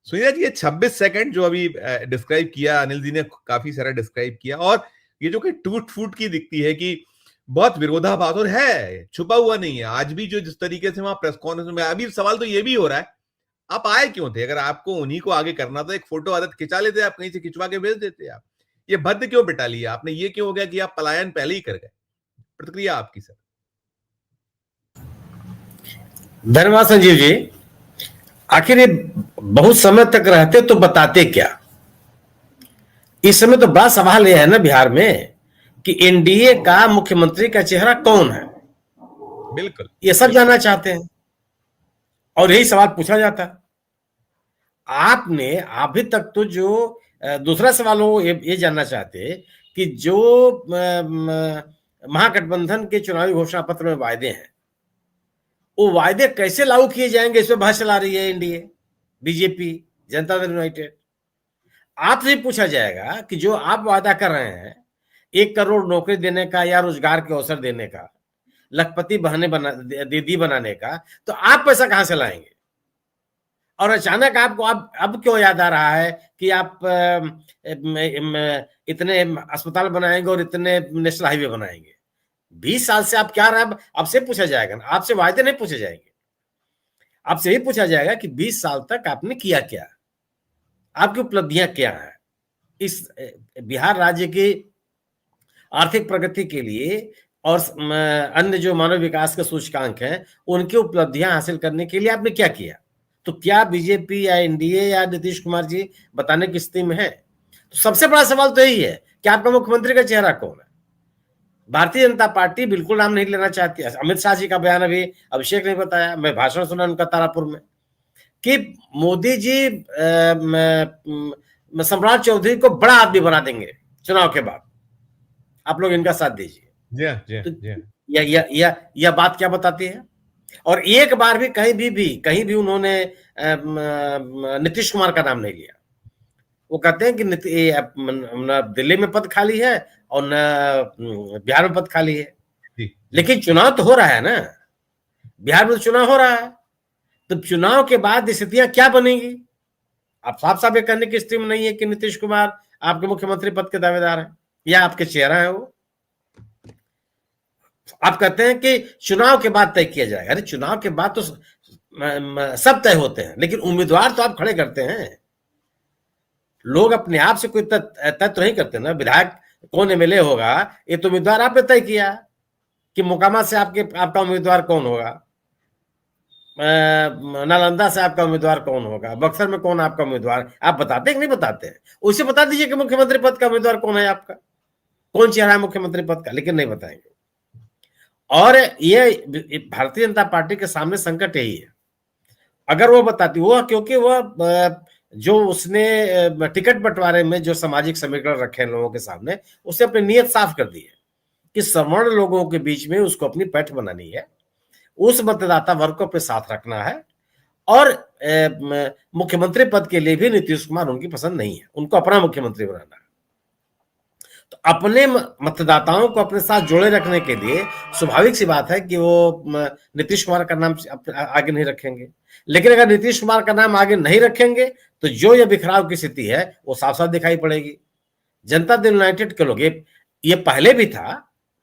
सुनीता जी, ये 26 सेकंड जो अभी डिस्क्राइब किया अनिल जी ने, काफी सारा डिस्क्राइब किया, और ये जो कि टूट फूट की दिखती है कि बहुत विरोधाभास और है, छुपा हुआ नहीं है। आज भी जो जिस तरीके से वहां प्रेस कॉन्फ्रेंस में, अभी सवाल तो ये भी हो रहा है, आप आए क्यों थे? अगर आपको उन्हीं को आगे करना था, एक फोटो आदत खिंचा लेते, आप कहीं से खिंचवा के भेज देते। आप ये भद्द क्यों बिठा लिया आपने? ये क्यों हो गया कि आप पलायन पहले ही कर गए? प्रतिक्रिया आपकी सर। धन्यवाद संजीव जी। आखिर ये बहुत समय तक रहते तो बताते क्या? इस समय तो बड़ा सवाल यह है ना बिहार में कि एनडीए का मुख्यमंत्री का चेहरा कौन है। बिल्कुल, ये सब जानना चाहते हैं और यही सवाल पूछा जाता है। आपने अभी तक तो जो दूसरा सवाल हो ये जानना चाहते कि जो महागठबंधन के चुनावी घोषणा पत्र में वायदे हैं, वो वायदे कैसे लागू किए जाएंगे, इस पर बहस चला रही है NDA, BJP, Janata Dal United. आपसे पूछा जाएगा कि जो आप वादा कर रहे हैं 1 करोड़ नौकरी देने का या रोजगार के अवसर देने का, लखपति दीदी बनाने का, तो आप पैसा कहां से लाएंगे? और अचानक आपको अब क्यों याद आ रहा है कि आप इतने अस्पताल बनाएंगे और इतने नेशनल हाईवे बनाएंगे? 20 साल से आप क्या रहा, आपसे पूछा जाएगा ना, आपसे वायदे नहीं पूछे जाएंगे। आपसे यही पूछा जाएगा कि 20 साल तक आपने किया क्या, आपकी उपलब्धियां क्या है इस बिहार राज्य की आर्थिक प्रगति के लिए, और अन्य जो मानव विकास के सूचकांक हैं उनकी उपलब्धियां हासिल करने के लिए आपने क्या किया? तो क्या बीजेपी या एनडीए या नीतीश कुमार जी बताने की स्थिति में है? तो सबसे बड़ा सवाल तो यही है कि आपका मुख्यमंत्री का चेहरा कौन है। भारतीय जनता पार्टी बिल्कुल नाम नहीं लेना चाहती है। अमित शाह जी का बयान अभी अभिषेक ने बताया, मैं भाषण सुना उनका तारापुर में, कि मोदी जी सम्राट चौधरी को बड़ा आदमी बना देंगे चुनाव के बाद, आप लोग इनका साथ दीजिए। तो यह बात क्या बताती है? और एक बार भी कहीं भी उन्होंने नीतीश कुमार का नाम नहीं लिया। वो कहते हैं कि न दिल्ली में पद खाली है और न बिहार में पद खाली है, लेकिन चुनाव तो हो रहा है ना, बिहार में तो चुनाव हो रहा है। तो चुनाव के बाद स्थितियां क्या बनेगी? आप साफ साफ ये करने की स्थिति में नहीं है कि नीतीश कुमार आपके मुख्यमंत्री पद के दावेदार हैं या आपके चेहरा है वो। आप कहते हैं कि चुनाव के बाद तय किया जाएगा। अरे चुनाव के बाद तो सब तय होते हैं, लेकिन उम्मीदवार तो आप खड़े करते हैं। लोग अपने आप से कोई तय तो नहीं करते ना। विधायक कौन एमएलए होगा, ये तो उम्मीदवार आपने तय किया कि मोकामा से आपका उम्मीदवार कौन होगा, नालंदा से आपका उम्मीदवार कौन होगा, बक्सर में कौन आपका उम्मीदवार, आप बताते हैं कि नहीं बताते हैं? उसे बता दीजिए कि मुख्यमंत्री पद का उम्मीदवार कौन है, आपका कौन चेहरा है मुख्यमंत्री पद का, लेकिन नहीं बताएंगे। और ये भारतीय जनता पार्टी के सामने संकट यही है। अगर वो बताती, वो क्योंकि वो जो उसने टिकट बंटवारे में जो सामाजिक समीकरण रखे हैं लोगों के सामने, उसने अपनी नीयत साफ कर दी है कि सवर्ण लोगों के बीच में उसको अपनी पैठ बनानी है, उस मतदाता वर्ग को अपने साथ रखना है, और मुख्यमंत्री पद के लिए भी नीतीश कुमार उनकी पसंद नहीं है, उनको अपना मुख्यमंत्री बनाना है। तो अपने मतदाताओं को अपने साथ जोड़े रखने के लिए स्वाभाविक सी बात है कि वो नीतीश कुमार का नाम आगे नहीं रखेंगे। लेकिन अगर नीतीश कुमार का नाम आगे नहीं रखेंगे तो जो ये बिखराव की स्थिति है वो साफ साफ दिखाई पड़ेगी। जनता दल यूनाइटेड के लोग, ये पहले भी था,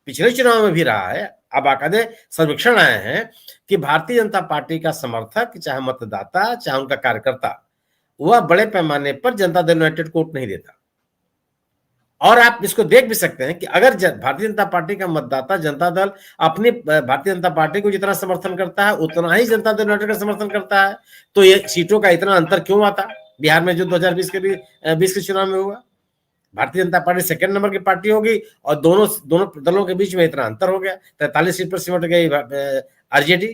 पिछले चुनाव में भी रहा है, अब बाकायदे सर्वेक्षण आए हैं कि भारतीय जनता पार्टी का समर्थक, चाहे मतदाता चाहे उनका कार्यकर्ता, वह बड़े पैमाने पर जनता दल यूनाइटेड को वोट नहीं देता। और आप इसको देख भी सकते हैं कि अगर भारतीय जनता पार्टी का मतदाता जनता दल अपनी भारतीय जनता पार्टी को जितना समर्थन करता है उतना ही जनता दल यूनाइटेड का समर्थन करता है, तो ये सीटों का इतना अंतर क्यों आता बिहार में जो 2020 के चुनाव में हुआ? Bharatiya Janata party second number की पार्टी होगी और दोनों दलों के बीच में इतना अंतर हो गया, 43 सीट पर सिमट गई आरजेडी।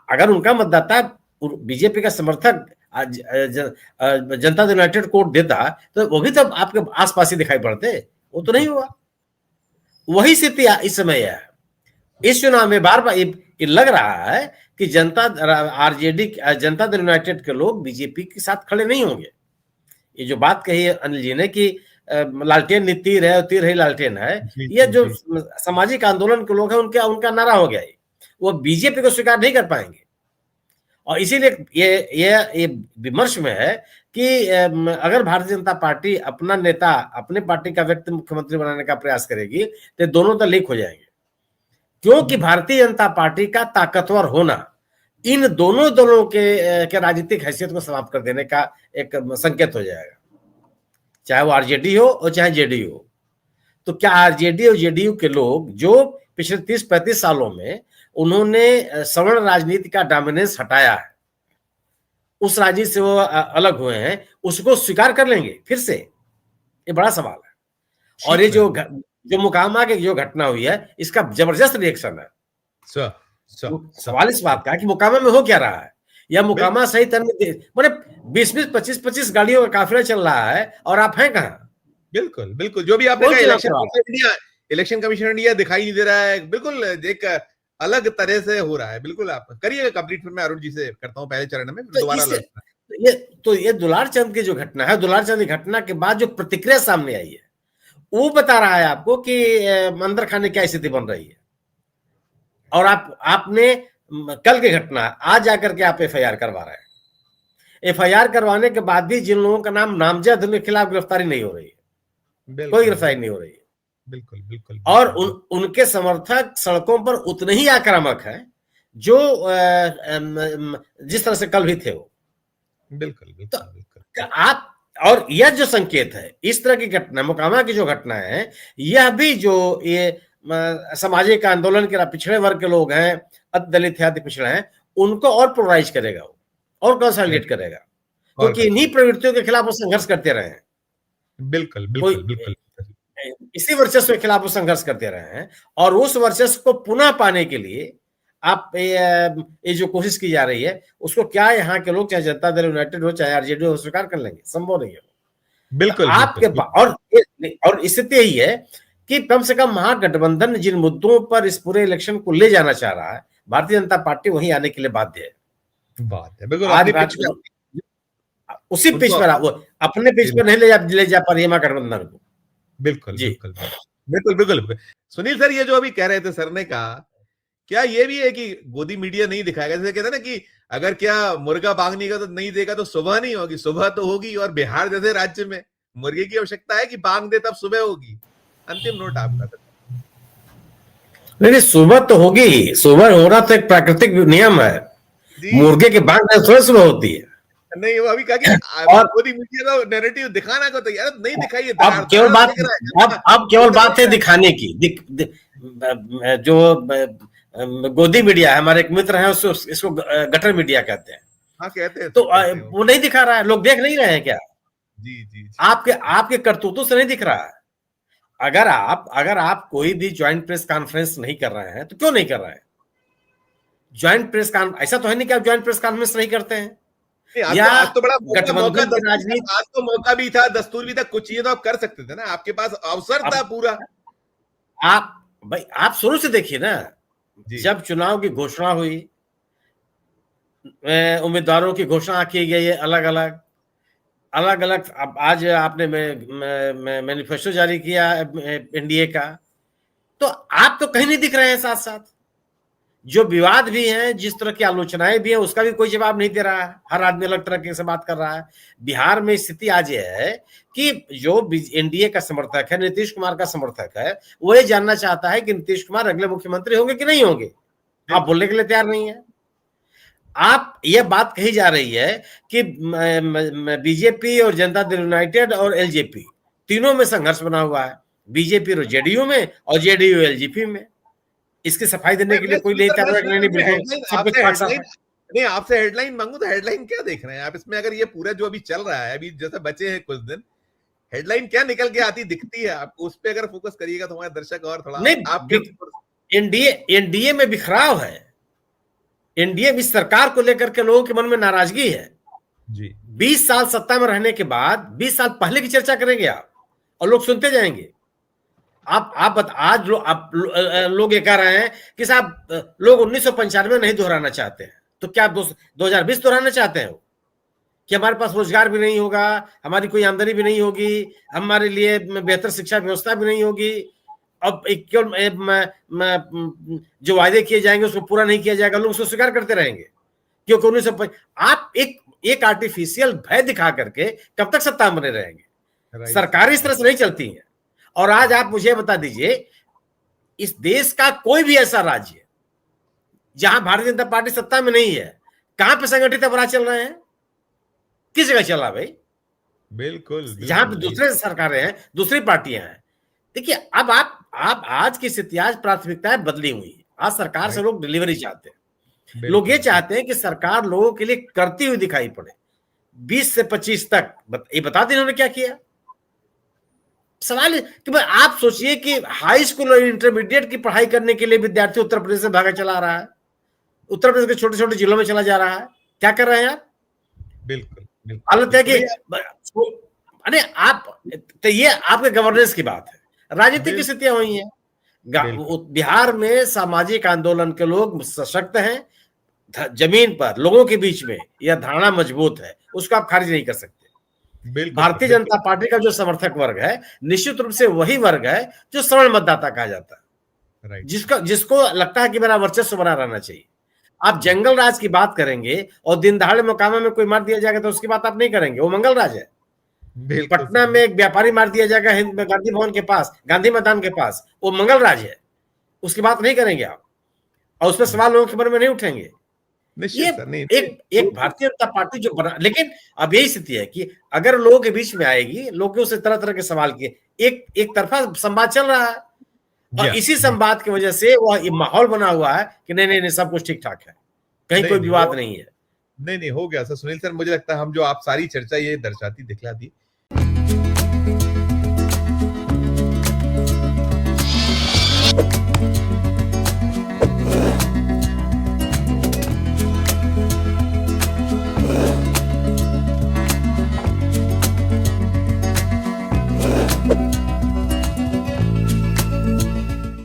अगर उनका मतदाता बीजेपी का समर्थक जनता दल यूनाइटेड को देता तो वो भी तो आपके आसपास ही दिखाई पड़ते, वो तो नहीं हुआ। वही स्थिति इस समय है। इस चुनाव में बार बार ये लग रहा है कि जनता दल यूनाइटेड के लोग बीजेपी के साथ खड़े नहीं होंगे। ये जो बात कही है अनिल जी ने कि लालटेन नहीं तीर है और तीर ही लालटेन है, ये जो सामाजिक आंदोलन के लोग हैं उनका नारा हो गया है। वो बीजेपी को स्वीकार नहीं कर पाएंगे। और इसीलिए ये विमर्श में है कि अगर भारतीय जनता पार्टी अपना नेता, अपने पार्टी का व्यक्ति मुख्यमंत्री बनाने का प्रयास करेगी तो दोनों तो लीक हो जाएंगे, क्योंकि भारतीय जनता पार्टी का ताकतवर होना इन दोनों दलों के राजनीतिक हैसियत को समाप्त कर देने का एक संकेत हो जाएगा, चाहे वो आरजेडी हो और चाहे जेडीयू हो। तो क्या आरजेडी और जेडीयू के लोग जो पिछले 30-35 सालों में उन्होंने सवर्ण राजनीति का डोमिनेंस हटाया है, उस राजनीति से वो अलग हुए हैं, उसको स्वीकार कर लेंगे फिर से? ये बड़ा सवाल है। और ये जो मोकामा की जो घटना हुई है, इसका जबरदस्त रिएक्शन है। सवाल इस बात का कि मोकामा में हो क्या रहा है, या मोकामा सहित मैंने 20-20, 25-25 गाड़ियों का काफिला चल रहा है और आप हैं कहाँ? बिल्कुल बिल्कुल, जो भी आपने कहा, इलेक्शन कमीशन इंडिया दिखाई नहीं दे रहा है, बिल्कुल एक अलग तरह से हो रहा है। बिल्कुल आप करिएगा कंप्लीट, फिर मैं अरुण जी से करता हूं पहले चरण में, फिर दोबारा। ये दुलार चंद की जो घटना है, दुलार चंद की घटना के बाद जो प्रतिक्रिया सामने आई है, वो बता रहा है आपको कि अंदर खाने की स्थिति बन रही है। और आपने कल की घटना आज जाकर के आप एफआईआर करवा रहे हैं। एफआईआर करवाने के बाद भी जिन लोगों का नाम नामजद, उनके खिलाफ गिरफ्तारी नहीं हो रही है, कोई गिरफ्तारी नहीं हो रही है। बिल्कुल बिल्कुल। और उनके समर्थक सड़कों पर उतने ही आक्रामक हैं जो जिस तरह से कल भी थे वो। बिल्कुल बिल्कुल। आप, और यह जो संकेत है, इस तरह की घटना, मोकामा की जो घटना है, यह भी जो ये सामाजिक आंदोलन के पिछड़े वर्ग के लोग हैं, दलित है, पिछड़े हैं, उनको और पोलराइज करेगा वो, और कंसोलिडेट करेगा, क्योंकि इन्हीं प्रवृत्तियों के खिलाफ वो संघर्ष करते रहे हैं। बिल्कुल बिल्कुल बिल्कुल, इसी वर्चस्व के खिलाफ वो संघर्ष करते रहे हैं। और उस वर्चस्व को पुनः पाने के लिए आप ये जो कोशिश की जा रही है, उसको क्या यहाँ के लोग, चाहे जनता दल यूनाइटेड हो, चाहे आरजेडी हो, स्वीकार कर लेंगे? संभव नहीं है। बिल्कुल आपके और स्थिति यही है कि कम से कम महागठबंधन जिन मुद्दों पर इस पूरे इलेक्शन को ले जाना चाह रहा है, भारतीय जनता पार्टी वहीं आने के लिए बाध्य है। बिल्कुल उसी पिच पर, वो अपने पिच पर नहीं ले जा पा रही है महागठबंधन को। बिल्कुल बिल्कुल बिल्कुल बिल्कुल। सुनील सर, ये जो अभी कह रहे थे सर ने कहा, क्या ये भी है कि गोदी मीडिया नहीं दिखाएगा? जैसे कहते हैं ना कि अगर क्या मुर्गा बांगने का तो नहीं देगा तो सुबह नहीं होगी, सुबह तो होगी। और बिहार जैसे राज्य में मुर्गे की आवश्यकता है कि बांग दे तब सुबह होगी। अंतिम नोट आपका सर। नहीं, सुबह तो होगी, सुबह होना तो एक प्राकृतिक नियम है। मुर्गे के बांग सुबह होती है। नहीं, वो अभी कहा कि और गोदी मीडिया का नैरेटिव दिखाना को तो यार नहीं दिखाइए। अब केवल बात है दिखाने की। जो गोदी मीडिया है, हमारे एक मित्र हैं, इसको गटर मीडिया कहते हैं। हाँ, कहते हैं। तो वो नहीं दिखा रहा है, लोग देख नहीं रहे हैं क्या? जी। आपके करतूतों से नहीं दिख रहा है। अगर आप कोई भी ज्वाइंट प्रेस कॉन्फ्रेंस नहीं कर रहे हैं तो क्यों नहीं कर रहे हैं? ज्वाइंट प्रेस कॉन्फ्रेंस, ऐसा तो है नहीं कि आप ज्वाइंट प्रेस कॉन्फ्रेंस नहीं करते हैं। आज तो बड़ा मौका की राजनीति, आज तो मौका भी था, दस्तूर भी था, कुछ चीजें तो आप कर सकते थे ना, आपके पास अवसर था पूरा। आप शुरू से देखिए ना, जब चुनाव की घोषणा हुई, उम्मीदवारों की घोषणा की गई है अलग अलग। अब आज आपने मैनिफेस्टो जारी किया एनडीए का, तो आप तो कहीं नहीं दिख रहे हैं। साथ साथ जो विवाद भी हैं, जिस तरह की आलोचनाएं भी हैं, उसका भी कोई जवाब नहीं दे रहा है। हर आदमी अलग तरह से बात कर रहा है। बिहार में स्थिति आज ये है कि जो एनडीए का समर्थक है, नीतीश कुमार का समर्थक है, वो ये जानना चाहता है कि नीतीश कुमार अगले मुख्यमंत्री होंगे कि नहीं होंगे। आप बोलने के लिए तैयार नहीं है। आप ये बात कही जा रही है कि बीजेपी और जनता दल यूनाइटेड और एलजेपी तीनों में संघर्ष बना हुआ है, बीजेपी और जेडीयू में और जेडीयू एलजेपी में। इसकी सफाई देने के लिए कोई नहीं कर रहा है। नहीं, आपसे हेडलाइन मांगू तो हेडलाइन क्या देख रहे हैं आप इसमें? अगर ये पूरा जो अभी चल रहा है, अभी जैसे बचे हैं कुछ दिन, हेडलाइन क्या निकल के आती दिखती है आपको? उस पे अगर फोकस करिएगा तो हमारे दर्शक और थोड़ा एनडीए में बिखराव है। एनडीए इस सरकार को लेकर के लोगों के मन में नाराजगी है जी। 20 साल सत्ता में रहने के बाद 20 साल पहले की चर्चा करेंगे आप, और लोग सुनते जाएंगे। आज लोग ये कह रहे हैं कि साहब लोग 1995 नहीं दोहराना चाहते हैं, तो क्या 2020 दोहराना चाहते हैं कि हमारे पास रोजगार भी नहीं होगा, हमारी कोई आमदनी भी नहीं होगी, हमारे लिए बेहतर शिक्षा व्यवस्था भी नहीं होगी, अब जो वायदे किए जाएंगे उसको पूरा नहीं किया जाएगा, लोग उसको स्वीकार करते रहेंगे। क्योंकि आप एक आर्टिफिशियल भय दिखा करके कब तक सत्ता में बने रहेंगे? सरकार इस तरह से नहीं चलती है। और आज आप मुझे बता दीजिए, इस देश का कोई भी ऐसा राज्य जहां भारतीय जनता पार्टी सत्ता में नहीं है, कहां पे संगठित अपराध चल रहे हैं? किस जगह चल रहा भाई? बिल्कुल, जहां पे दूसरे सरकारें हैं, दूसरी पार्टियां हैं। देखिए, अब आप आज की स्थिति, आज प्राथमिकताएं बदली हुई। आज सरकार से लोग डिलीवरी चाहते हैं। लोग ये चाहते हैं कि सरकार लोगों के लिए करती हुई दिखाई पड़े। 20 से 25 तक ये बता दें इन्होंने क्या किया। सवाल कि भाई आप सोचिए कि हाई स्कूल और इंटरमीडिएट की पढ़ाई करने के लिए विद्यार्थी उत्तर प्रदेश से भागा चला रहा है, उत्तर प्रदेश के छोटे छोटे जिलों में चला जा रहा है। क्या कर रहे हैं आप? बिल्कुल हालत है कि अरे आप, तो ये आपके गवर्नेंस की बात है। राजनीतिक स्थितियां हुई हैं। बिहार में सामाजिक आंदोलन के लोग सशक्त हैं, जमीन पर लोगों के बीच में यह धारणा मजबूत है, उसको आप खारिज नहीं कर सकते। भारतीय जनता पार्टी का जो समर्थक वर्ग है, निश्चित रूप से वही वर्ग है जो सवर्ण मतदाता कहा जाता है, जिसको लगता है कि मेरा वर्चस्व बना रहना चाहिए। आप जंगल राज की बात करेंगे और दिन दहाड़े मोकामा में कोई मार दिया जाएगा तो उसकी बात आप नहीं करेंगे, वो मंगल राज है। पटना में एक व्यापारी मार दिया जाएगा गांधी भवन के पास, गांधी मैदान के पास, वो मंगल राज है, उसकी बात नहीं करेंगे आप, और उस पर सवाल लोगों के मन में नहीं उठेंगे। ये एक भारतीय जनता पार्टी जो बना, लेकिन अब यही स्थिति है कि अगर लोगों के बीच में आएगी, लोग उसे तरह तरह के सवाल किए, एक तरफा संवाद चल रहा है, और इसी संवाद की वजह से वह माहौल बना हुआ है कि नहीं सब कुछ ठीक ठाक है, कहीं कोई विवाद नहीं है। नहीं हो गया सर। सुनील सर, मुझे लगता है हम जो आप सारी चर्चा ये दर्शाती दिखलाती